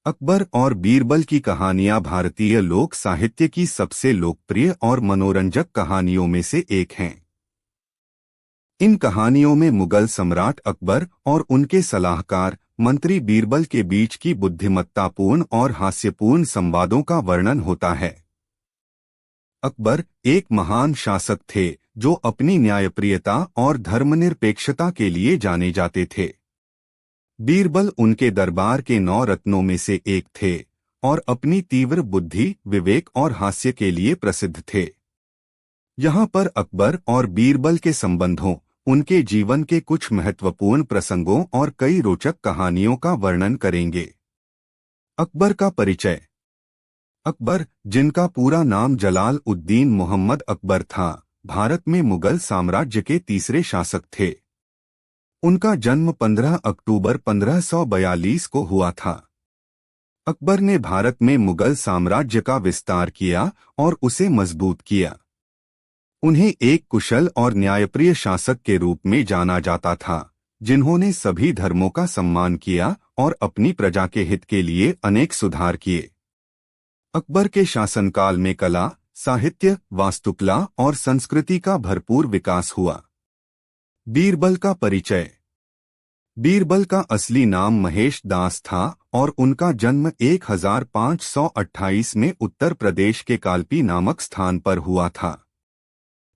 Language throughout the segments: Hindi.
अकबर और बीरबल की कहानियां भारतीय लोक साहित्य की सबसे लोकप्रिय और मनोरंजक कहानियों में से एक हैं। इन कहानियों में मुगल सम्राट अकबर और उनके सलाहकार मंत्री बीरबल के बीच की बुद्धिमत्तापूर्ण और हास्यपूर्ण संवादों का वर्णन होता है। अकबर एक महान शासक थे जो अपनी न्यायप्रियता और धर्मनिरपेक्षता के लिए जाने जाते थे। बीरबल उनके दरबार के 9 रत्नों में से एक थे और अपनी तीव्र बुद्धि, विवेक और हास्य के लिए प्रसिद्ध थे। यहाँ पर अकबर और बीरबल के संबंधों, उनके जीवन के कुछ महत्वपूर्ण प्रसंगों और कई रोचक कहानियों का वर्णन करेंगे। अकबर का परिचय। अकबर, जिनका पूरा नाम जलाल उद्दीन मोहम्मद अकबर था, भारत में मुगल साम्राज्य के तीसरे शासक थे। उनका जन्म 15 अक्टूबर 1542 को हुआ था। अकबर ने भारत में मुगल साम्राज्य का विस्तार किया और उसे मजबूत किया। उन्हें एक कुशल और न्यायप्रिय शासक के रूप में जाना जाता था, जिन्होंने सभी धर्मों का सम्मान किया और अपनी प्रजा के हित के लिए अनेक सुधार किए। अकबर के शासनकाल में कला, साहित्य, वास्तुकला और संस्कृति का भरपूर विकास हुआ। बीरबल का परिचय। बीरबल का असली नाम महेश दास था और उनका जन्म 1528 में उत्तर प्रदेश के कालपी नामक स्थान पर हुआ था।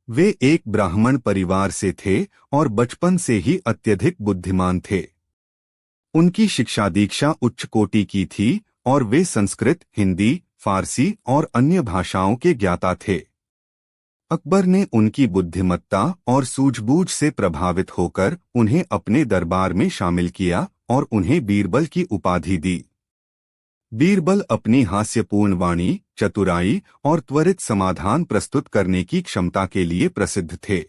वे एक ब्राह्मण परिवार से थे और बचपन से ही अत्यधिक बुद्धिमान थे। उनकी शिक्षा दीक्षा उच्च कोटि की थी और वे संस्कृत, हिंदी, फारसी और अन्य भाषाओं के ज्ञाता थे। अकबर ने उनकी बुद्धिमत्ता और सूझबूझ से प्रभावित होकर उन्हें अपने दरबार में शामिल किया और उन्हें बीरबल की उपाधि दी। बीरबल अपनी हास्यपूर्ण वाणी, चतुराई और त्वरित समाधान प्रस्तुत करने की क्षमता के लिए प्रसिद्ध थे।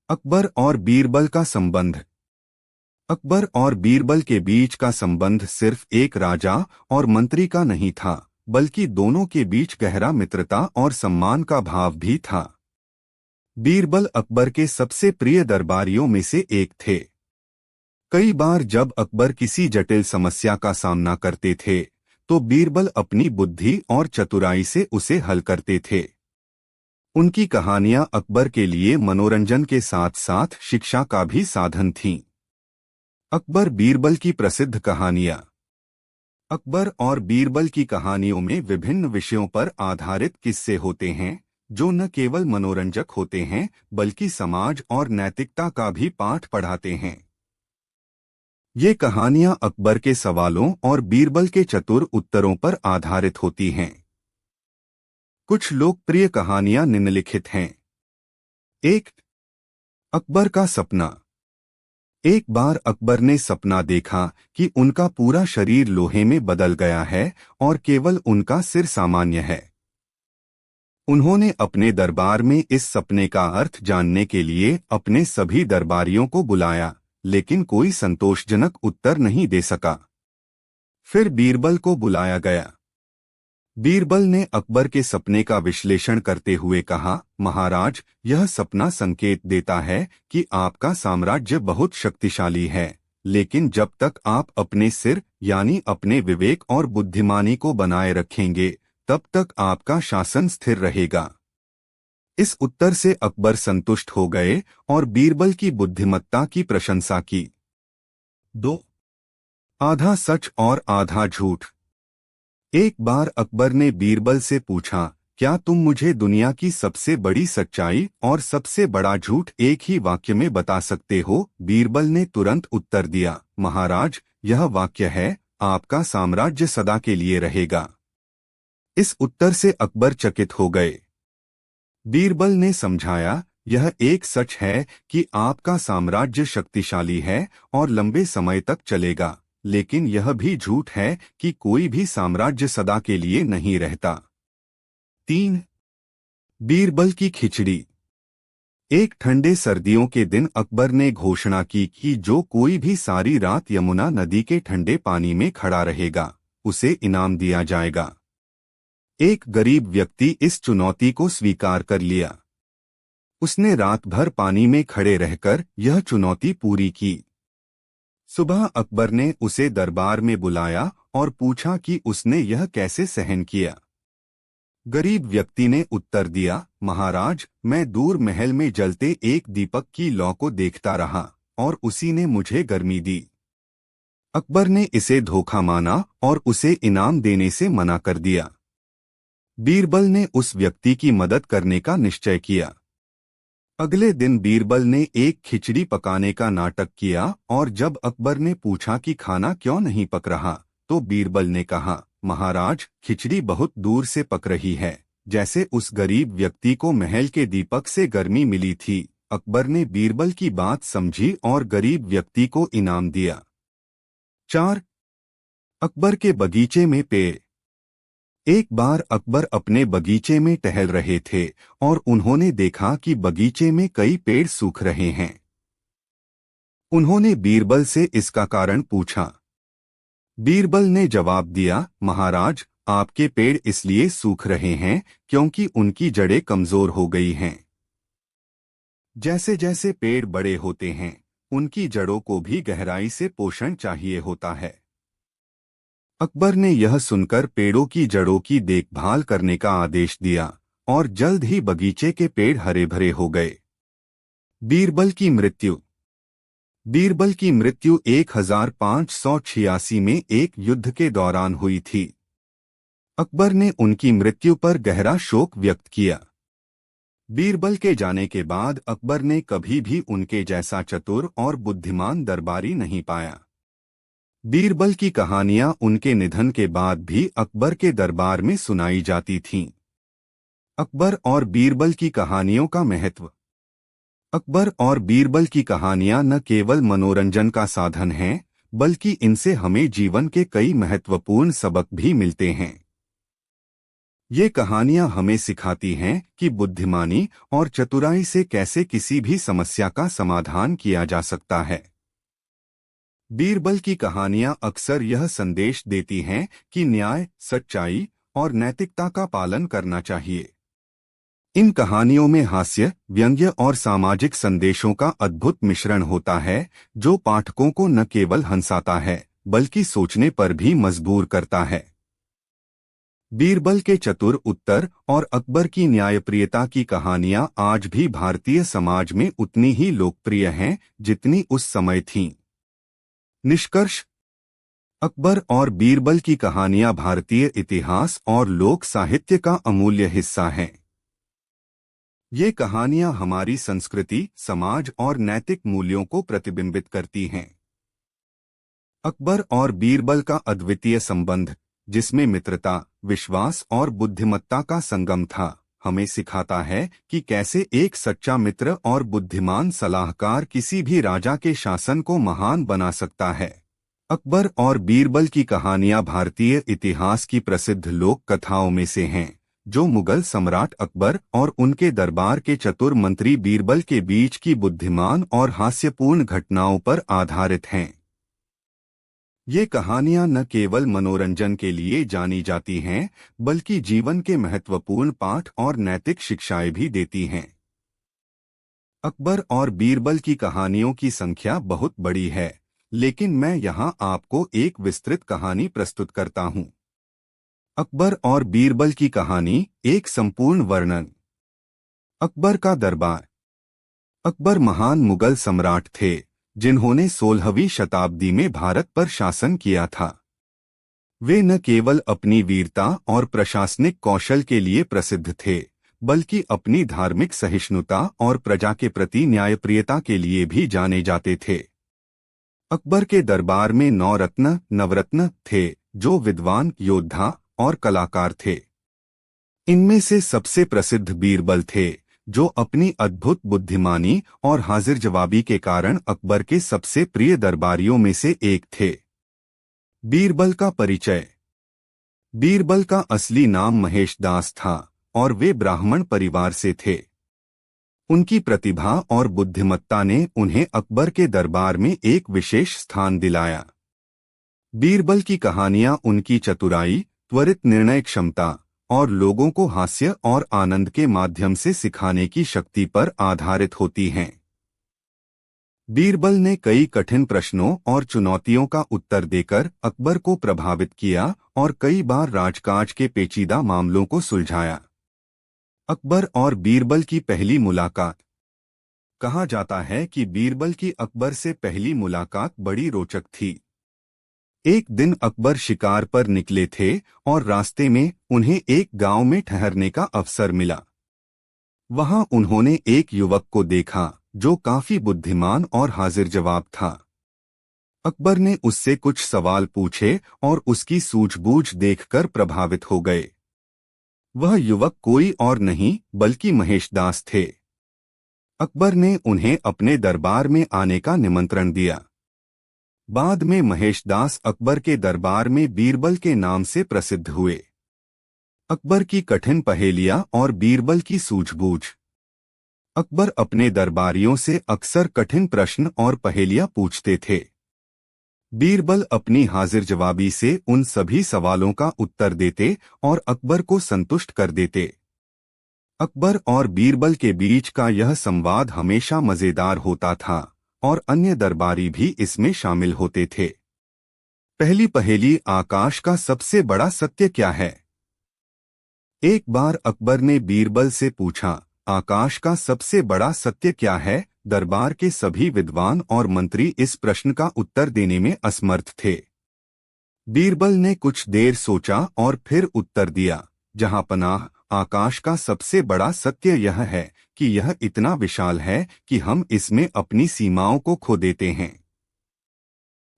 अकबर और बीरबल का संबंध। अकबर और बीरबल के बीच का संबंध सिर्फ एक राजा और मंत्री का नहीं था, बल्कि दोनों के बीच गहरा मित्रता और सम्मान का भाव भी था। बीरबल अकबर के सबसे प्रिय दरबारियों में से एक थे। कई बार जब अकबर किसी जटिल समस्या का सामना करते थे, तो बीरबल अपनी बुद्धि और चतुराई से उसे हल करते थे। उनकी कहानियां अकबर के लिए मनोरंजन के साथ साथ शिक्षा का भी साधन थीं। अकबर बीरबल की प्रसिद्ध कहानियां। अकबर और बीरबल की कहानियों में विभिन्न विषयों पर आधारित किस्से होते हैं, जो न केवल मनोरंजक होते हैं बल्कि समाज और नैतिकता का भी पाठ पढ़ाते हैं। ये कहानियां अकबर के सवालों और बीरबल के चतुर उत्तरों पर आधारित होती हैं। कुछ लोकप्रिय कहानियां निम्नलिखित हैं। 1. अकबर का सपना। एक बार अकबर ने सपना देखा कि उनका पूरा शरीर लोहे में बदल गया है और केवल उनका सिर सामान्य है। उन्होंने अपने दरबार में इस सपने का अर्थ जानने के लिए अपने सभी दरबारियों को बुलाया, लेकिन कोई संतोषजनक उत्तर नहीं दे सका। फिर बीरबल को बुलाया गया। बीरबल ने अकबर के सपने का विश्लेषण करते हुए कहा, महाराज, यह सपना संकेत देता है कि आपका साम्राज्य बहुत शक्तिशाली है, लेकिन जब तक आप अपने सिर यानी अपने विवेक और बुद्धिमानी को बनाए रखेंगे, तब तक आपका शासन स्थिर रहेगा। इस उत्तर से अकबर संतुष्ट हो गए और बीरबल की बुद्धिमत्ता की प्रशंसा की। 2. आधा सच और आधा झूठ। एक बार अकबर ने बीरबल से पूछा, क्या तुम मुझे दुनिया की सबसे बड़ी सच्चाई और सबसे बड़ा झूठ एक ही वाक्य में बता सकते हो? बीरबल ने तुरंत उत्तर दिया, महाराज, यह वाक्य है, आपका साम्राज्य सदा के लिए रहेगा। इस उत्तर से अकबर चकित हो गए। बीरबल ने समझाया, यह एक सच है कि आपका साम्राज्य शक्तिशाली है और लंबे समय तक चलेगा, लेकिन यह भी झूठ है कि कोई भी साम्राज्य सदा के लिए नहीं रहता। 3. बीरबल की खिचड़ी। एक ठंडे सर्दियों के दिन अकबर ने घोषणा की कि जो कोई भी सारी रात यमुना नदी के ठंडे पानी में खड़ा रहेगा, उसे इनाम दिया जाएगा। एक गरीब व्यक्ति इस चुनौती को स्वीकार कर लिया। उसने रात भर पानी में खड़े रहकर यह चुनौती पूरी की। सुबह अकबर ने उसे दरबार में बुलाया और पूछा कि उसने यह कैसे सहन किया। गरीब व्यक्ति ने उत्तर दिया, महाराज, मैं दूर महल में जलते एक दीपक की लौ को देखता रहा और उसी ने मुझे गर्मी दी। अकबर ने इसे धोखा माना और उसे इनाम देने से मना कर दिया। बीरबल ने उस व्यक्ति की मदद करने का निश्चय किया। अगले दिन बीरबल ने एक खिचड़ी पकाने का नाटक किया और जब अकबर ने पूछा कि खाना क्यों नहीं पक रहा, तो बीरबल ने कहा, महाराज, खिचड़ी बहुत दूर से पक रही है, जैसे उस गरीब व्यक्ति को महल के दीपक से गर्मी मिली थी। अकबर ने बीरबल की बात समझी और गरीब व्यक्ति को इनाम दिया। 4. अकबर के बगीचे में पेड़। एक बार अकबर अपने बगीचे में टहल रहे थे और उन्होंने देखा कि बगीचे में कई पेड़ सूख रहे हैं। उन्होंने बीरबल से इसका कारण पूछा। बीरबल ने जवाब दिया, महाराज, आपके पेड़ इसलिए सूख रहे हैं क्योंकि उनकी जड़ें कमजोर हो गई हैं। जैसे जैसे पेड़ बड़े होते हैं, उनकी जड़ों को भी गहराई से पोषण चाहिए होता है। अकबर ने यह सुनकर पेड़ों की जड़ों की देखभाल करने का आदेश दिया और जल्द ही बगीचे के पेड़ हरे भरे हो गए। बीरबल की मृत्यु। बीरबल की मृत्यु 1586 में एक युद्ध के दौरान हुई थी। अकबर ने उनकी मृत्यु पर गहरा शोक व्यक्त किया। बीरबल के जाने के बाद अकबर ने कभी भी उनके जैसा चतुर और बुद्धिमान दरबारी नहीं पाया। बीरबल की कहानियां उनके निधन के बाद भी अकबर के दरबार में सुनाई जाती थीं। अकबर और बीरबल की कहानियों का महत्व। अकबर और बीरबल की कहानियां न केवल मनोरंजन का साधन हैं, बल्कि इनसे हमें जीवन के कई महत्वपूर्ण सबक भी मिलते हैं। ये कहानियां हमें सिखाती हैं कि बुद्धिमानी और चतुराई से कैसे किसी भी समस्या का समाधान किया जा सकता है। बीरबल की कहानियां अक्सर यह संदेश देती हैं कि न्याय, सच्चाई और नैतिकता का पालन करना चाहिए। इन कहानियों में हास्य, व्यंग्य और सामाजिक संदेशों का अद्भुत मिश्रण होता है, जो पाठकों को न केवल हंसाता है, बल्कि सोचने पर भी मजबूर करता है। बीरबल के चतुर उत्तर और अकबर की न्यायप्रियता की कहानियां आज भी भारतीय समाज में उतनी ही लोकप्रिय हैं जितनी उस समय थीं। निष्कर्ष। अकबर और बीरबल की कहानियां भारतीय इतिहास और लोक साहित्य का अमूल्य हिस्सा हैं। ये कहानियां हमारी संस्कृति, समाज और नैतिक मूल्यों को प्रतिबिंबित करती हैं। अकबर और बीरबल का अद्वितीय संबंध, जिसमें मित्रता, विश्वास और बुद्धिमत्ता का संगम था, हमें सिखाता है कि कैसे एक सच्चा मित्र और बुद्धिमान सलाहकार किसी भी राजा के शासन को महान बना सकता है। अकबर और बीरबल की कहानियां भारतीय इतिहास की प्रसिद्ध लोक कथाओं में से हैं, जो मुगल सम्राट अकबर और उनके दरबार के चतुर मंत्री बीरबल के बीच की बुद्धिमान और हास्यपूर्ण घटनाओं पर आधारित हैं। ये कहानियां न केवल मनोरंजन के लिए जानी जाती हैं, बल्कि जीवन के महत्वपूर्ण पाठ और नैतिक शिक्षाएं भी देती हैं। अकबर और बीरबल की कहानियों की संख्या बहुत बड़ी है, लेकिन मैं यहाँ आपको एक विस्तृत कहानी प्रस्तुत करता हूँ। अकबर और बीरबल की कहानी, एक संपूर्ण वर्णन। अकबर का दरबार। अकबर महान मुगल सम्राट थे, जिन्होंने 16वीं शताब्दी में भारत पर शासन किया था। वे न केवल अपनी वीरता और प्रशासनिक कौशल के लिए प्रसिद्ध थे, बल्कि अपनी धार्मिक सहिष्णुता और प्रजा के प्रति न्यायप्रियता के लिए भी जाने जाते थे। अकबर के दरबार में 9 रत्न, नवरत्न थे, जो विद्वान, योद्धा और कलाकार थे। इनमें से सबसे प्रसिद्ध बीरबल थे, जो अपनी अद्भुत बुद्धिमानी और हाजिर जवाबी के कारण अकबर के सबसे प्रिय दरबारियों में से एक थे। बीरबल का परिचय। बीरबल का असली नाम महेश दास था और वे ब्राह्मण परिवार से थे। उनकी प्रतिभा और बुद्धिमत्ता ने उन्हें अकबर के दरबार में एक विशेष स्थान दिलाया। बीरबल की कहानियां उनकी चतुराई, त्वरित निर्णय क्षमता और लोगों को हास्य और आनंद के माध्यम से सिखाने की शक्ति पर आधारित होती हैं। बीरबल ने कई कठिन प्रश्नों और चुनौतियों का उत्तर देकर अकबर को प्रभावित किया और कई बार राजकाज के पेचीदा मामलों को सुलझाया। अकबर और बीरबल की पहली मुलाकात। कहा जाता है कि बीरबल की अकबर से पहली मुलाकात बड़ी रोचक थी। एक दिन अकबर शिकार पर निकले थे और रास्ते में उन्हें एक गांव में ठहरने का अवसर मिला। वहां उन्होंने एक युवक को देखा जो काफी बुद्धिमान और हाजिर जवाब था। अकबर ने उससे कुछ सवाल पूछे और उसकी सूझबूझ देखकर प्रभावित हो गए। वह युवक कोई और नहीं बल्कि महेशदास थे। अकबर ने उन्हें अपने दरबार में आने का निमंत्रण दिया। बाद में महेशदास अकबर के दरबार में बीरबल के नाम से प्रसिद्ध हुए। अकबर की कठिन पहेलियां और बीरबल की सूझबूझ। अकबर अपने दरबारियों से अक्सर कठिन प्रश्न और पहेलियां पूछते थे। बीरबल अपनी हाजिर जवाबी से उन सभी सवालों का उत्तर देते और अकबर को संतुष्ट कर देते। अकबर और बीरबल के बीच का यह संवाद हमेशा मजेदार होता था और अन्य दरबारी भी इसमें शामिल होते थे। पहली पहेली, आकाश का सबसे बड़ा सत्य क्या है? एक बार अकबर ने बीरबल से पूछा, आकाश का सबसे बड़ा सत्य क्या है? दरबार के सभी विद्वान और मंत्री इस प्रश्न का उत्तर देने में असमर्थ थे। बीरबल ने कुछ देर सोचा और फिर उत्तर दिया, जहां पनाह, आकाश का सबसे बड़ा सत्य यह है कि यह इतना विशाल है कि हम इसमें अपनी सीमाओं को खो देते हैं।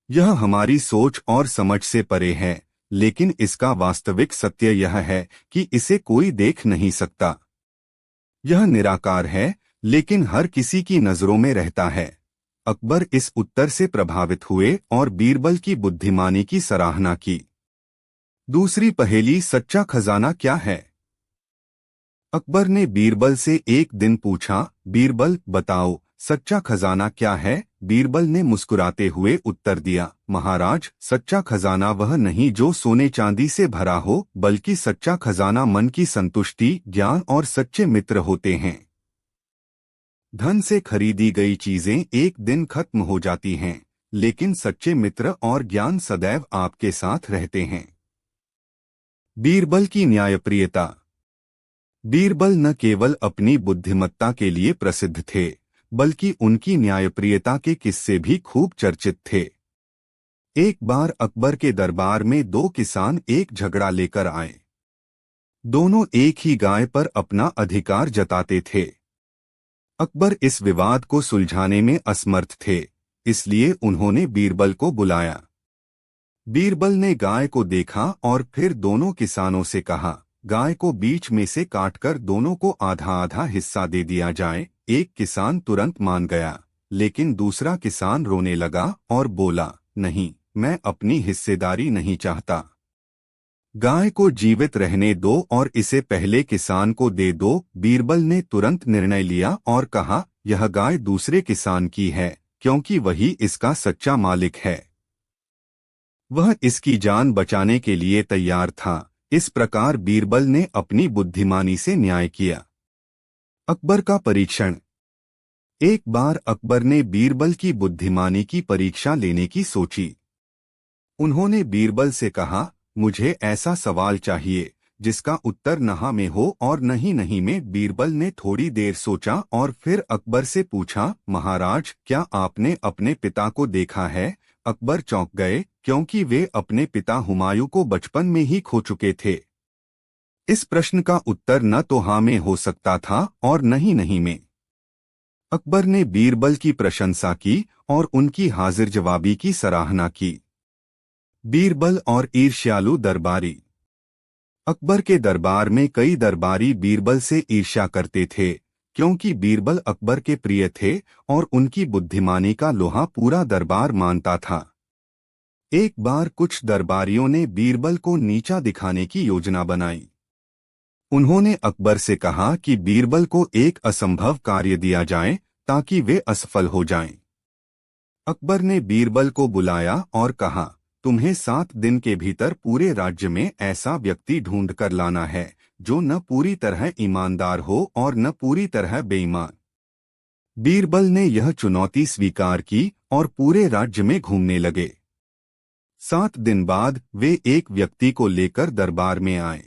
यह हमारी सोच और समझ से परे है, लेकिन इसका वास्तविक सत्य यह है कि इसे कोई देख नहीं सकता। यह निराकार है, लेकिन हर किसी की नजरों में रहता है। अकबर इस उत्तर से प्रभावित हुए और बीरबल की बुद्धिमानी की सराहना की। दूसरी पहेली, सच्चा खजाना क्या है? अकबर ने बीरबल से एक दिन पूछा, बीरबल बताओ, सच्चा खजाना क्या है? बीरबल ने मुस्कुराते हुए उत्तर दिया, महाराज, सच्चा खजाना वह नहीं जो सोने चांदी से भरा हो, बल्कि सच्चा खजाना मन की संतुष्टि, ज्ञान और सच्चे मित्र होते हैं। धन से खरीदी गई चीजें एक दिन खत्म हो जाती हैं, लेकिन सच्चे मित्र और ज्ञान सदैव आपके साथ रहते हैं। बीरबल की न्यायप्रियता। बीरबल न केवल अपनी बुद्धिमत्ता के लिए प्रसिद्ध थे, बल्कि उनकी न्यायप्रियता के किस्से भी खूब चर्चित थे। एक बार अकबर के दरबार में दो किसान एक झगड़ा लेकर आए। दोनों एक ही गाय पर अपना अधिकार जताते थे। अकबर इस विवाद को सुलझाने में असमर्थ थे, इसलिए उन्होंने बीरबल को बुलाया। बीरबल ने गाय को देखा और फिर दोनों किसानों से कहा, गाय को बीच में से काटकर दोनों को आधा आधा हिस्सा दे दिया जाए। एक किसान तुरंत मान गया, लेकिन दूसरा किसान रोने लगा और बोला, नहीं, मैं अपनी हिस्सेदारी नहीं चाहता। गाय को जीवित रहने दो और इसे पहले किसान को दे दो। बीरबल ने तुरंत निर्णय लिया और कहा, यह गाय दूसरे किसान की है, क्योंकि वही इसका सच्चा मालिक है। वह इसकी जान बचाने के लिए तैयार था। इस प्रकार बीरबल ने अपनी बुद्धिमानी से न्याय किया। अकबर का परीक्षण। एक बार अकबर ने बीरबल की बुद्धिमानी की परीक्षा लेने की सोची। उन्होंने बीरबल से कहा, मुझे ऐसा सवाल चाहिए जिसका उत्तर न हाँ में हो और नहीं में। बीरबल ने थोड़ी देर सोचा और फिर अकबर से पूछा, महाराज, क्या आपने अपने पिता को देखा है? अकबर चौंक गए, क्योंकि वे अपने पिता हुमायूं को बचपन में ही खो चुके थे। इस प्रश्न का उत्तर न तो हाँ में हो सकता था और नहीं में। अकबर ने बीरबल की प्रशंसा की और उनकी हाजिर जवाबी की सराहना की। बीरबल और ईर्ष्यालु दरबारी। अकबर के दरबार में कई दरबारी बीरबल से ईर्ष्या करते थे, क्योंकि बीरबल अकबर के प्रिय थे और उनकी बुद्धिमानी का लोहा पूरा दरबार मानता था। एक बार कुछ दरबारियों ने बीरबल को नीचा दिखाने की योजना बनाई। उन्होंने अकबर से कहा कि बीरबल को एक असंभव कार्य दिया जाए ताकि वे असफल हो जाएं। अकबर ने बीरबल को बुलाया और कहा, तुम्हें 7 दिन के भीतर पूरे राज्य में ऐसा व्यक्ति ढूंढ कर लाना है जो न पूरी तरह ईमानदार हो और न पूरी तरह बेईमान। बीरबल ने यह चुनौती स्वीकार की और पूरे राज्य में घूमने लगे। 7 दिन बाद वे एक व्यक्ति को लेकर दरबार में आए।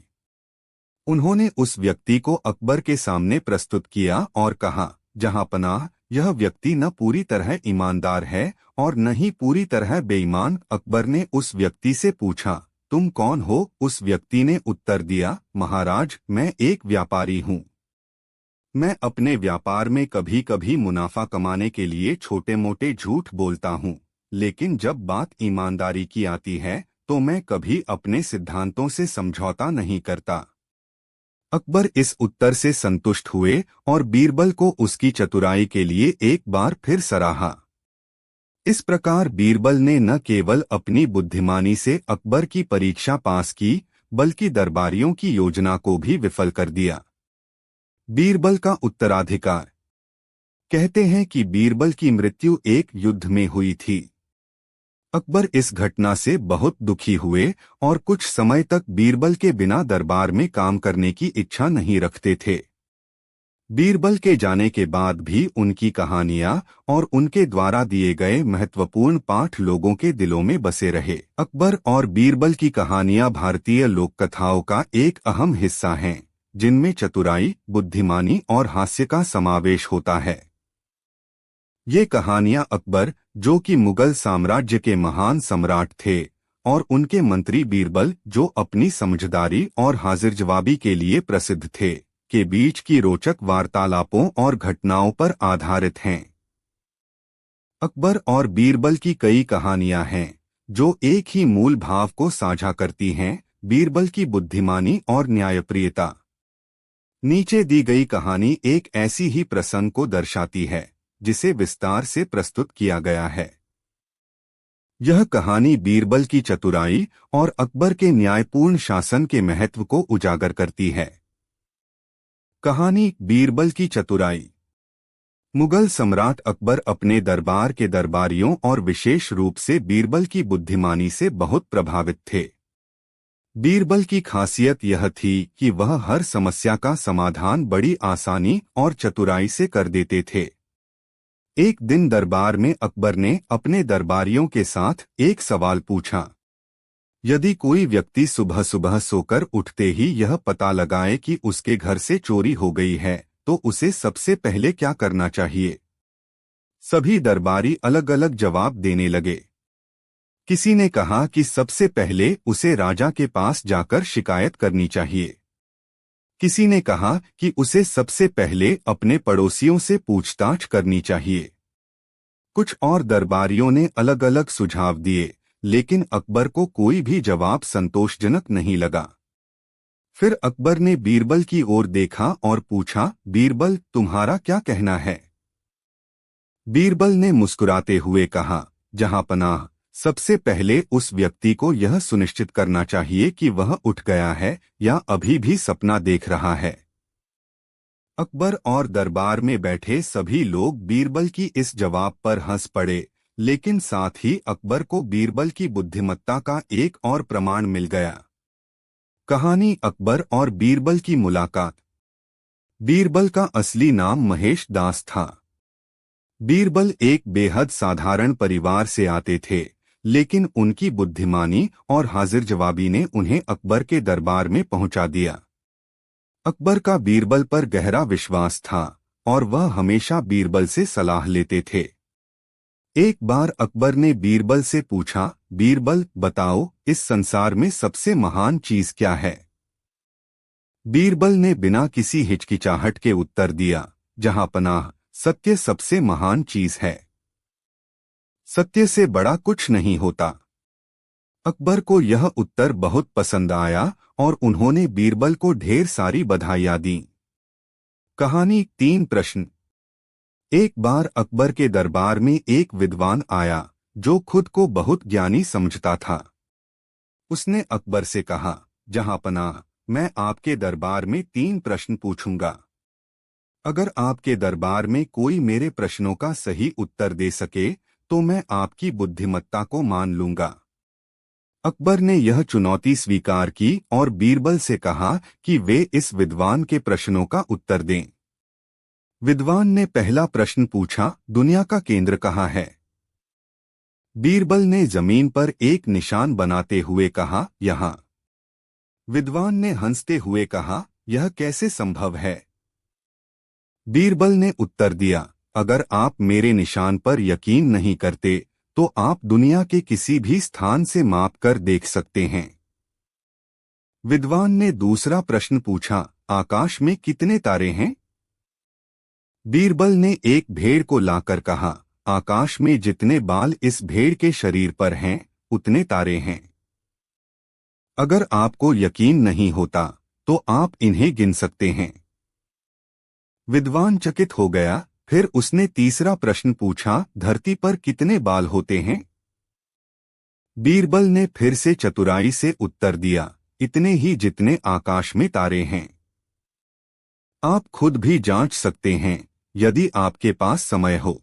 उन्होंने उस व्यक्ति को अकबर के सामने प्रस्तुत किया और कहा, जहांपनाह, यह व्यक्ति न पूरी तरह ईमानदार है और न ही पूरी तरह बेईमान। अकबर ने उस व्यक्ति से पूछा, तुम कौन हो? उस व्यक्ति ने उत्तर दिया, महाराज, मैं एक व्यापारी हूँ। मैं अपने व्यापार में कभी कभी मुनाफा कमाने के लिए छोटे मोटे झूठ बोलता हूँ, लेकिन जब बात ईमानदारी की आती है तो मैं कभी अपने सिद्धांतों से समझौता नहीं करता। अकबर इस उत्तर से संतुष्ट हुए और बीरबल को उसकी चतुराई के लिए एक बार फिर सराहा। इस प्रकार बीरबल ने न केवल अपनी बुद्धिमानी से अकबर की परीक्षा पास की, बल्कि दरबारियों की योजना को भी विफल कर दिया। बीरबल का उत्तराधिकार। कहते हैं कि बीरबल की मृत्यु एक युद्ध में हुई थी। अकबर इस घटना से बहुत दुखी हुए और कुछ समय तक बीरबल के बिना दरबार में काम करने की इच्छा नहीं रखते थे। बीरबल के जाने के बाद भी उनकी कहानियां और उनके द्वारा दिए गए महत्वपूर्ण पाठ लोगों के दिलों में बसे रहे। अकबर और बीरबल की कहानियां भारतीय लोक कथाओं का एक अहम हिस्सा हैं, जिनमें चतुराई, बुद्धिमानी और हास्य का समावेश होता है। ये कहानियां अकबर, जो कि मुगल साम्राज्य के महान सम्राट थे, और उनके मंत्री बीरबल, जो अपनी समझदारी और हाजिर जवाबी के लिए प्रसिद्ध थे, के बीच की रोचक वार्तालापों और घटनाओं पर आधारित हैं। अकबर और बीरबल की कई कहानियां हैं जो एक ही मूल भाव को साझा करती हैं, बीरबल की बुद्धिमानी और न्यायप्रियता। नीचे दी गई कहानी एक ऐसी ही प्रसंग को दर्शाती है, जिसे विस्तार से प्रस्तुत किया गया है। यह कहानी बीरबल की चतुराई और अकबर के न्यायपूर्ण शासन के महत्व को उजागर करती है। कहानी बीरबल की चतुराई। मुगल सम्राट अकबर अपने दरबार के दरबारियों और विशेष रूप से बीरबल की बुद्धिमानी से बहुत प्रभावित थे। बीरबल की खासियत यह थी कि वह हर समस्या का समाधान बड़ी आसानी और चतुराई से कर देते थे। एक दिन दरबार में अकबर ने अपने दरबारियों के साथ एक सवाल पूछा, यदि कोई व्यक्ति सुबह सुबह सोकर उठते ही यह पता लगाए कि उसके घर से चोरी हो गई है, तो उसे सबसे पहले क्या करना चाहिए? सभी दरबारी अलग अलग जवाब देने लगे। किसी ने कहा कि सबसे पहले उसे राजा के पास जाकर शिकायत करनी चाहिए। किसी ने कहा कि उसे सबसे पहले अपने पड़ोसियों से पूछताछ करनी चाहिए। कुछ और दरबारियों ने अलग अलग सुझाव दिए, लेकिन अकबर को कोई भी जवाब संतोषजनक नहीं लगा। फिर अकबर ने बीरबल की ओर देखा और पूछा, बीरबल, तुम्हारा क्या कहना है? बीरबल ने मुस्कुराते हुए कहा, जहांपनाह, सबसे पहले उस व्यक्ति को यह सुनिश्चित करना चाहिए कि वह उठ गया है या अभी भी सपना देख रहा है। अकबर और दरबार में बैठे सभी लोग बीरबल की इस जवाब पर हंस पड़े, लेकिन साथ ही अकबर को बीरबल की बुद्धिमत्ता का एक और प्रमाण मिल गया। कहानी अकबर और बीरबल की मुलाकात। बीरबल का असली नाम महेश दास था। बीरबल एक बेहद साधारण परिवार से आते थे, लेकिन उनकी बुद्धिमानी और हाजिर जवाबी ने उन्हें अकबर के दरबार में पहुंचा दिया। अकबर का बीरबल पर गहरा विश्वास था और वह हमेशा बीरबल से सलाह लेते थे। एक बार अकबर ने बीरबल से पूछा, बीरबल, बताओ, इस संसार में सबसे महान चीज क्या है? बीरबल ने बिना किसी हिचकिचाहट के उत्तर दिया, जहांपनाह, सत्य सबसे महान चीज है। सत्य से बड़ा कुछ नहीं होता। अकबर को यह उत्तर बहुत पसंद आया और उन्होंने बीरबल को ढेर सारी बधाइयां दी। कहानी 3 प्रश्न। एक बार अकबर के दरबार में एक विद्वान आया जो खुद को बहुत ज्ञानी समझता था। उसने अकबर से कहा, जहांपनाह, मैं आपके दरबार में 3 प्रश्न पूछूंगा। अगर आपके दरबार में कोई मेरे प्रश्नों का सही उत्तर दे सके तो मैं आपकी बुद्धिमत्ता को मान लूंगा। अकबर ने यह चुनौती स्वीकार की और बीरबल से कहा कि वे इस विद्वान के प्रश्नों का उत्तर दें। विद्वान ने पहला प्रश्न पूछा, दुनिया का केंद्र कहाँ है? बीरबल ने जमीन पर एक निशान बनाते हुए कहा, यहाँ। विद्वान ने हंसते हुए कहा, यह कैसे संभव है? बीरबल ने उत्तर दिया, अगर आप मेरे निशान पर यकीन नहीं करते तो आप दुनिया के किसी भी स्थान से माप कर देख सकते हैं। विद्वान ने दूसरा प्रश्न पूछा, आकाश में कितने तारे हैं? बीरबल ने एक भेड़ को लाकर कहा, आकाश में जितने बाल इस भेड़ के शरीर पर हैं, उतने तारे हैं। अगर आपको यकीन नहीं होता तो आप इन्हें गिन सकते हैं। विद्वान चकित हो गया। फिर उसने तीसरा प्रश्न पूछा, धरती पर कितने बाल होते हैं? बीरबल ने फिर से चतुराई से उत्तर दिया, इतने ही जितने आकाश में तारे हैं। आप खुद भी जांच सकते हैं यदि आपके पास समय हो।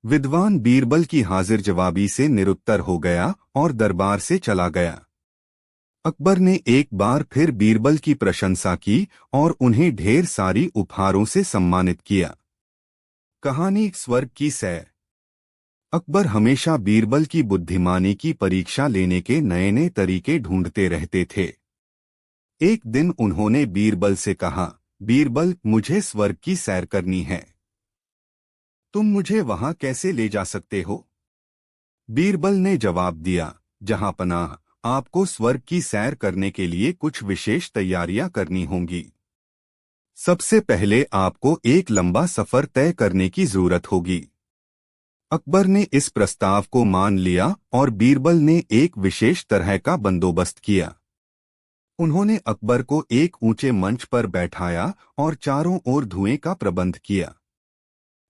विद्वान बीरबल की हाजिर जवाबी से निरुत्तर हो गया और दरबार से चला गया। अकबर ने एक बार फिर बीरबल की प्रशंसा की और उन्हें ढेर सारी उपहारों से सम्मानित किया। कहानी स्वर्ग की सैर। अकबर हमेशा बीरबल की बुद्धिमानी की परीक्षा लेने के नए नए तरीके ढूंढते रहते थे। एक दिन उन्होंने बीरबल से कहा, बीरबल, मुझे स्वर्ग की सैर करनी है। तुम मुझे वहां कैसे ले जा सकते हो? बीरबल ने जवाब दिया, जहां पनाह, आपको स्वर्ग की सैर करने के लिए कुछ विशेष तैयारियां करनी होंगी। सबसे पहले आपको एक लंबा सफर तय करने की जरूरत होगी। अकबर ने इस प्रस्ताव को मान लिया और बीरबल ने एक विशेष तरह का बंदोबस्त किया। उन्होंने अकबर को एक ऊंचे मंच पर बैठाया और चारों ओर धुएं का प्रबंध किया।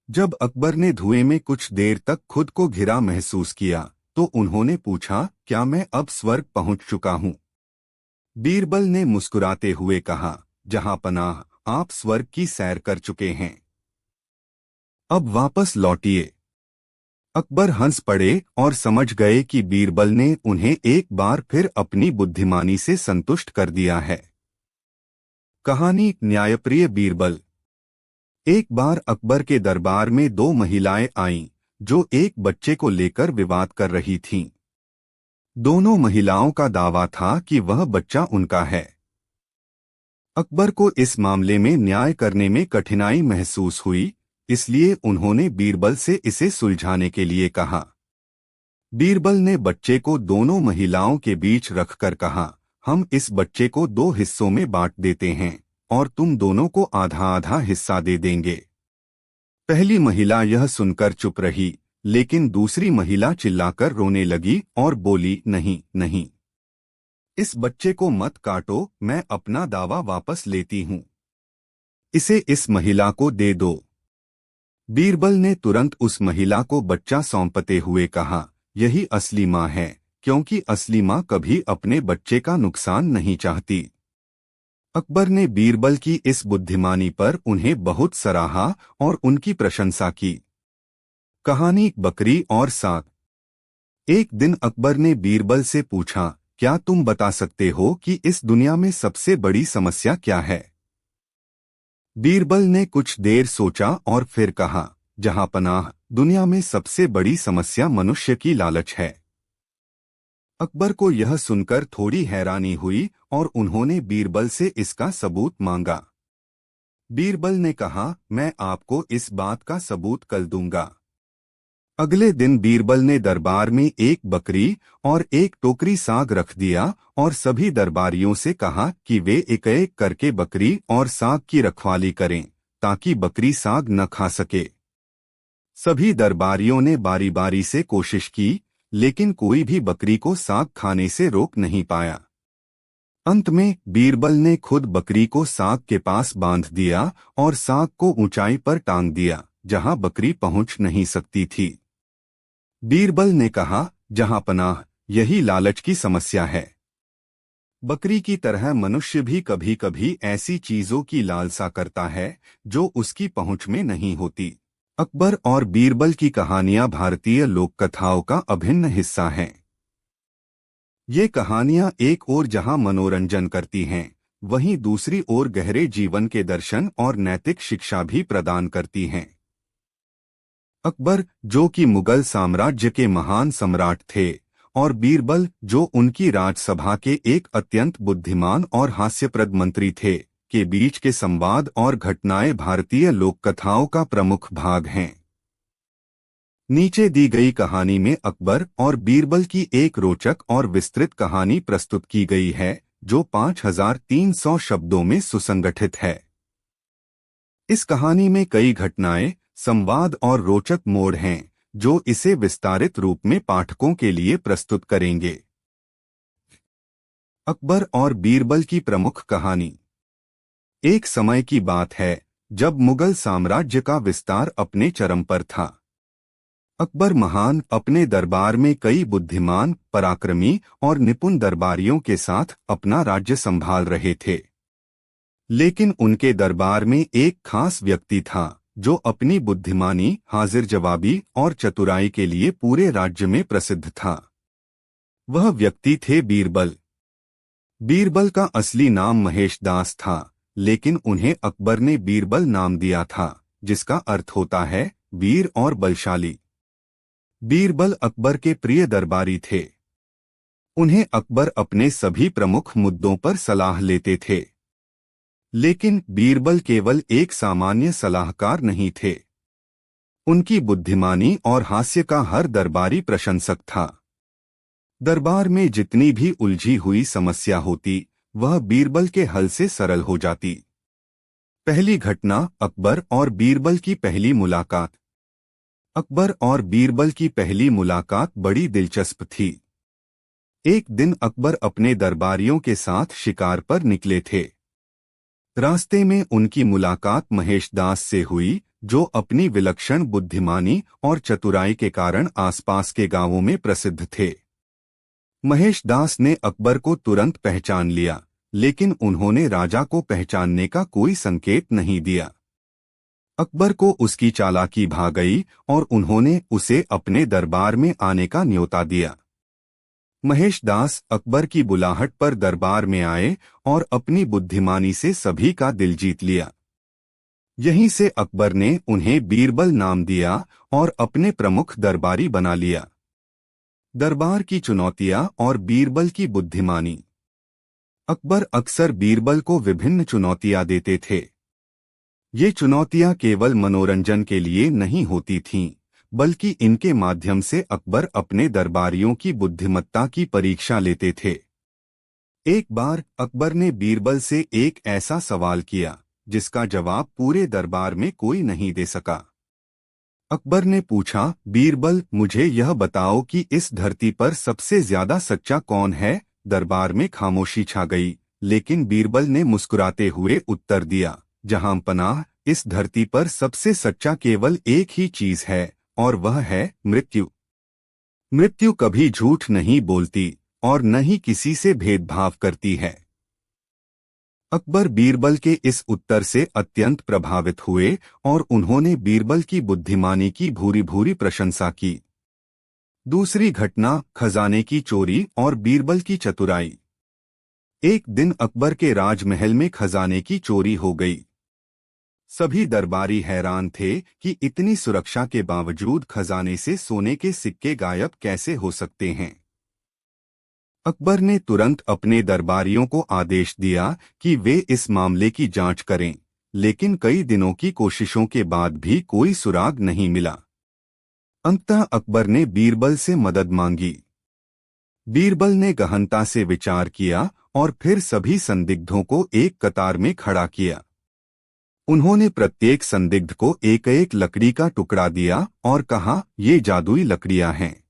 जब अकबर ने धुएं में कुछ देर तक खुद को घिरा महसूस किया तो उन्होंने पूछा, क्या मैं अब स्वर्ग पहुंच चुका हूं? बीरबल ने मुस्कुराते हुए कहा, जहां पनाह, आप स्वर्ग की सैर कर चुके हैं। अब वापस लौटिए। अकबर हंस पड़े और समझ गए कि बीरबल ने उन्हें एक बार फिर अपनी बुद्धिमानी से संतुष्ट कर दिया है। कहानी न्यायप्रिय बीरबल। एक बार अकबर के दरबार में दो महिलाएं आईं जो एक बच्चे को लेकर विवाद कर रही थीं। दोनों महिलाओं का दावा था कि वह बच्चा उनका है। अकबर को इस मामले में न्याय करने में कठिनाई महसूस हुई, इसलिए उन्होंने बीरबल से इसे सुलझाने के लिए कहा। बीरबल ने बच्चे को दोनों महिलाओं के बीच रखकर कहा, हम इस बच्चे को दो हिस्सों में बांट देते हैं और तुम दोनों को आधा आधा हिस्सा दे देंगे। पहली महिला यह सुनकर चुप रही, लेकिन दूसरी महिला चिल्लाकर रोने लगी और बोली, नहीं नहीं, इस बच्चे को मत काटो, मैं अपना दावा वापस लेती हूं। इसे इस महिला को दे दो। बीरबल ने तुरंत उस महिला को बच्चा सौंपते हुए कहा, यही असली माँ है, क्योंकि असली माँ कभी अपने बच्चे का नुकसान नहीं चाहती। अकबर ने बीरबल की इस बुद्धिमानी पर उन्हें बहुत सराहा और उनकी प्रशंसा की। कहानी बकरी और सांप। एक दिन अकबर ने बीरबल से पूछा, क्या तुम बता सकते हो कि इस दुनिया में सबसे बड़ी समस्या क्या है? बीरबल ने कुछ देर सोचा और फिर कहा, जहां पनाह, दुनिया में सबसे बड़ी समस्या मनुष्य की लालच है। अकबर को यह सुनकर थोड़ी हैरानी हुई और उन्होंने बीरबल से इसका सबूत मांगा। बीरबल ने कहा, मैं आपको इस बात का सबूत कल दूंगा। अगले दिन बीरबल ने दरबार में एक बकरी और एक टोकरी साग रख दिया और सभी दरबारियों से कहा कि वे एक एक करके बकरी और साग की रखवाली करें ताकि बकरी साग न खा सके। सभी दरबारियों ने बारी बारी से कोशिश की, लेकिन कोई भी बकरी को साग खाने से रोक नहीं पाया। अंत में बीरबल ने खुद बकरी को साग के पास बांध दिया और साग को ऊंचाई पर टांग दिया जहां बकरी पहुंच नहीं सकती थी। बीरबल ने कहा, जहां पनाह, यही लालच की समस्या है। बकरी की तरह मनुष्य भी कभी कभी ऐसी चीजों की लालसा करता है जो उसकी पहुंच में नहीं होती। अकबर और बीरबल की कहानियां भारतीय लोक कथाओं का अभिन्न हिस्सा हैं। ये कहानियां एक ओर जहां मनोरंजन करती हैं, वहीं दूसरी ओर गहरे जीवन के दर्शन और नैतिक शिक्षा भी प्रदान करती हैं। अकबर, जो कि मुगल साम्राज्य के महान सम्राट थे, और बीरबल, जो उनकी राजसभा के एक अत्यंत बुद्धिमान और हास्यप्रद मंत्री थे, के बीच के संवाद और घटनाएं भारतीय लोक कथाओं का प्रमुख भाग हैं। नीचे दी गई कहानी में अकबर और बीरबल की एक रोचक और विस्तृत कहानी प्रस्तुत की गई है, जो 5300 शब्दों में सुसंगठित है। इस कहानी में कई घटनाएं, संवाद और रोचक मोड़ हैं, जो इसे विस्तारित रूप में पाठकों के लिए प्रस्तुत करेंगे। अकबर और बीरबल की प्रमुख कहानी। एक समय की बात है जब मुगल साम्राज्य का विस्तार अपने चरम पर था। अकबर महान अपने दरबार में कई बुद्धिमान, पराक्रमी और निपुण दरबारियों के साथ अपना राज्य संभाल रहे थे। लेकिन उनके दरबार में एक खास व्यक्ति था जो अपनी बुद्धिमानी, हाजिर जवाबी और चतुराई के लिए पूरे राज्य में प्रसिद्ध था। वह व्यक्ति थे बीरबल। बीरबल का असली नाम महेश दास था, लेकिन उन्हें अकबर ने बीरबल नाम दिया था, जिसका अर्थ होता है वीर और बलशाली। बीरबल अकबर के प्रिय दरबारी थे। उन्हें अकबर अपने सभी प्रमुख मुद्दों पर सलाह लेते थे। लेकिन बीरबल केवल एक सामान्य सलाहकार नहीं थे। उनकी बुद्धिमानी और हास्य का हर दरबारी प्रशंसक था। दरबार में जितनी भी उलझी हुई समस्या होती, वह बीरबल के हल से सरल हो जाती। पहली घटना, अकबर और बीरबल की पहली मुलाकात। अकबर और बीरबल की पहली मुलाकात बड़ी दिलचस्प थी। एक दिन अकबर अपने दरबारियों के साथ शिकार पर निकले थे। रास्ते में उनकी मुलाकात महेश दास से हुई, जो अपनी विलक्षण बुद्धिमानी और चतुराई के कारण आसपास के गांवों में प्रसिद्ध थे। महेश दास ने अकबर को तुरंत पहचान लिया, लेकिन उन्होंने राजा को पहचानने का कोई संकेत नहीं दिया। अकबर को उसकी चालाकी भा गई और उन्होंने उसे अपने दरबार में आने का न्योता दिया। महेश दास अकबर की बुलाहट पर दरबार में आए और अपनी बुद्धिमानी से सभी का दिल जीत लिया। यहीं से अकबर ने उन्हें बीरबल नाम दिया और अपने प्रमुख दरबारी बना लिया। दरबार की चुनौतियां और बीरबल की बुद्धिमानी। अकबर अक्सर बीरबल को विभिन्न चुनौतियां देते थे। ये चुनौतियां केवल मनोरंजन के लिए नहीं होती थीं, बल्कि इनके माध्यम से अकबर अपने दरबारियों की बुद्धिमत्ता की परीक्षा लेते थे। एक बार अकबर ने बीरबल से एक ऐसा सवाल किया जिसका जवाब पूरे दरबार में कोई नहीं दे सका। अकबर ने पूछा, बीरबल, मुझे यह बताओ कि इस धरती पर सबसे ज्यादा सच्चा कौन है? दरबार में खामोशी छा गई, लेकिन बीरबल ने मुस्कुराते हुए उत्तर दिया, जहां पनाह, इस धरती पर सबसे सच्चा केवल एक ही चीज है, और वह है मृत्यु। मृत्यु कभी झूठ नहीं बोलती और न ही किसी से भेदभाव करती है। अकबर बीरबल के इस उत्तर से अत्यंत प्रभावित हुए और उन्होंने बीरबल की बुद्धिमानी की भूरी भूरी प्रशंसा की। दूसरी घटना, खजाने की चोरी और बीरबल की चतुराई। एक दिन अकबर के राजमहल में खजाने की चोरी हो गई। सभी दरबारी हैरान थे कि इतनी सुरक्षा के बावजूद खजाने से सोने के सिक्के गायब कैसे हो सकते हैं। अकबर ने तुरंत अपने दरबारियों को आदेश दिया कि वे इस मामले की जांच करें, लेकिन कई दिनों की कोशिशों के बाद भी कोई सुराग नहीं मिला। अंततः अकबर ने बीरबल से मदद मांगी। बीरबल ने गहनता से विचार किया और फिर सभी संदिग्धों को एक कतार में खड़ा किया। उन्होंने प्रत्येक संदिग्ध को एक एक लकड़ी का टुकड़ा दिया और कहा, ये जादुई लकड़ियां हैं।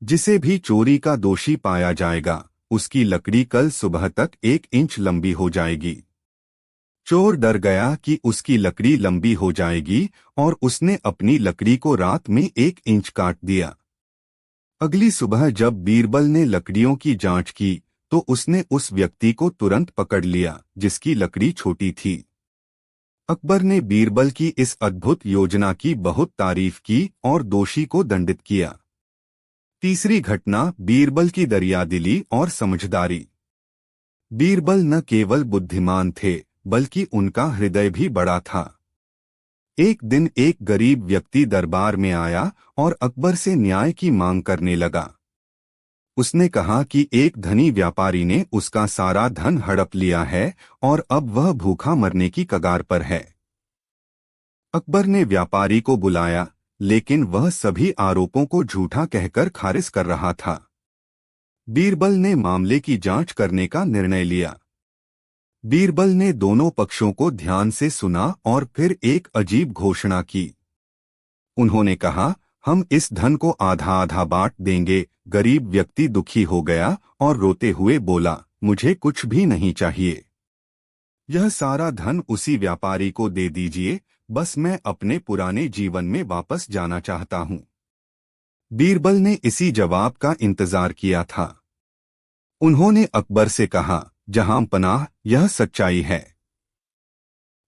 जिसे भी चोरी का दोषी पाया जाएगा, उसकी लकड़ी कल सुबह तक 1 इंच लंबी हो जाएगी। चोर डर गया कि उसकी लकड़ी लंबी हो जाएगी और उसने अपनी लकड़ी को रात में 1 इंच काट दिया। अगली सुबह जब बीरबल ने लकड़ियों की जांच की तो उसने उस व्यक्ति को तुरंत पकड़ लिया जिसकी लकड़ी छोटी थी। अकबर ने बीरबल की इस अद्भुत योजना की बहुत तारीफ की और दोषी को दंडित किया। तीसरी घटना, बीरबल की दरियादिली और समझदारी। बीरबल न केवल बुद्धिमान थे बल्कि उनका हृदय भी बड़ा था। एक दिन एक गरीब व्यक्ति दरबार में आया और अकबर से न्याय की मांग करने लगा। उसने कहा कि एक धनी व्यापारी ने उसका सारा धन हड़प लिया है और अब वह भूखा मरने की कगार पर है। अकबर ने व्यापारी को बुलाया, लेकिन वह सभी आरोपों को झूठा कहकर खारिज कर रहा था। बीरबल ने मामले की जांच करने का निर्णय लिया। बीरबल ने दोनों पक्षों को ध्यान से सुना और फिर एक अजीब घोषणा की। उन्होंने कहा, हम इस धन को आधा आधा बांट देंगे। गरीब व्यक्ति दुखी हो गया और रोते हुए बोला, मुझे कुछ भी नहीं चाहिए। यह सारा धन उसी व्यापारी को दे दीजिए, बस मैं अपने पुराने जीवन में वापस जाना चाहता हूं। बीरबल ने इसी जवाब का इंतजार किया था। उन्होंने अकबर से कहा, जहां पनाह, यह सच्चाई है।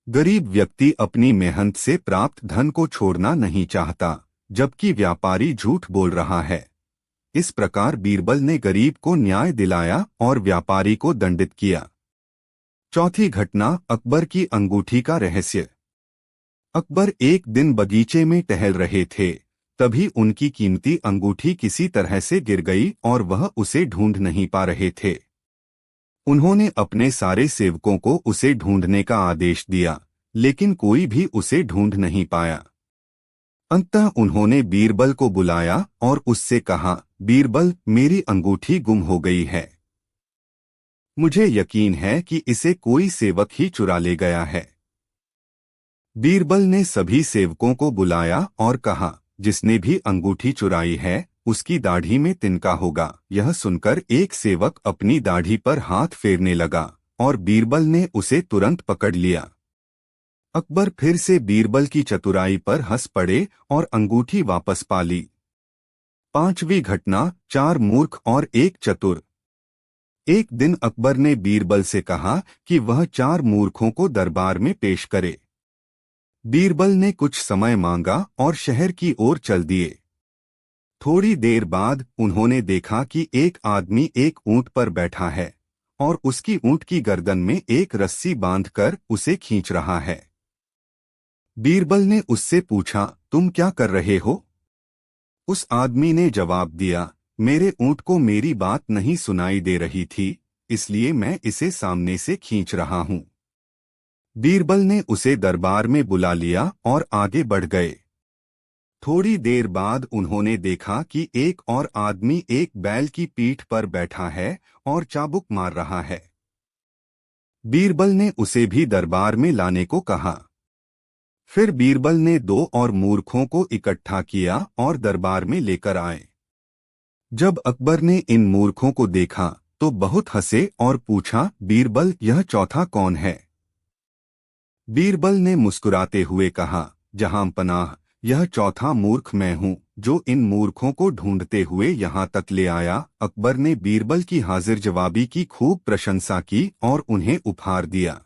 गरीब व्यक्ति अपनी मेहनत से प्राप्त धन को छोड़ना नहीं चाहता, जबकि व्यापारी झूठ बोल रहा है। इस प्रकार बीरबल ने गरीब को न्याय दिलाया और व्यापारी को दंडित किया। चौथी घटना, अकबर की अंगूठी का रहस्य। अकबर एक दिन बगीचे में टहल रहे थे, तभी उनकी कीमती अंगूठी किसी तरह से गिर गई और वह उसे ढूंढ नहीं पा रहे थे। उन्होंने अपने सारे सेवकों को उसे ढूंढने का आदेश दिया, लेकिन कोई भी उसे ढूंढ नहीं पाया। अंततः उन्होंने बीरबल को बुलाया और उससे कहा, बीरबल, मेरी अंगूठी गुम हो गई है। मुझे यकीन है कि इसे कोई सेवक ही चुरा ले गया है। बीरबल ने सभी सेवकों को बुलाया और कहा, जिसने भी अंगूठी चुराई है उसकी दाढ़ी में तिनका होगा। यह सुनकर एक सेवक अपनी दाढ़ी पर हाथ फेरने लगा और बीरबल ने उसे तुरंत पकड़ लिया। अकबर फिर से बीरबल की चतुराई पर हंस पड़े और अंगूठी वापस पा ली। पांचवी घटना, चार मूर्ख और एक चतुर। एक दिन अकबर ने बीरबल से कहा कि वह चार मूर्खों को दरबार में पेश करे। बीरबल ने कुछ समय मांगा और शहर की ओर चल दिए। थोड़ी देर बाद उन्होंने देखा कि एक आदमी एक ऊंट पर बैठा है और उसकी ऊंट की गर्दन में एक रस्सी बांधकर उसे खींच रहा है। बीरबल ने उससे पूछा, तुम क्या कर रहे हो? उस आदमी ने जवाब दिया, मेरे ऊंट को मेरी बात नहीं सुनाई दे रही थी, इसलिए मैं इसे सामने से खींच रहा हूं। बीरबल ने उसे दरबार में बुला लिया और आगे बढ़ गए। थोड़ी देर बाद उन्होंने देखा कि एक और आदमी एक बैल की पीठ पर बैठा है और चाबुक मार रहा है। बीरबल ने उसे भी दरबार में लाने को कहा। फिर बीरबल ने दो और मूर्खों को इकट्ठा किया और दरबार में लेकर आए। जब अकबर ने इन मूर्खों को देखा तो बहुत हंसे और पूछा, बीरबल, यह चौथा कौन है? बीरबल ने मुस्कुराते हुए कहा, जहां पनाह, यह चौथा मूर्ख मैं हूं, जो इन मूर्खों को ढूंढते हुए यहां तक ले आया। अकबर ने बीरबल की हाजिर जवाबी की खूब प्रशंसा की और उन्हें उपहार दिया।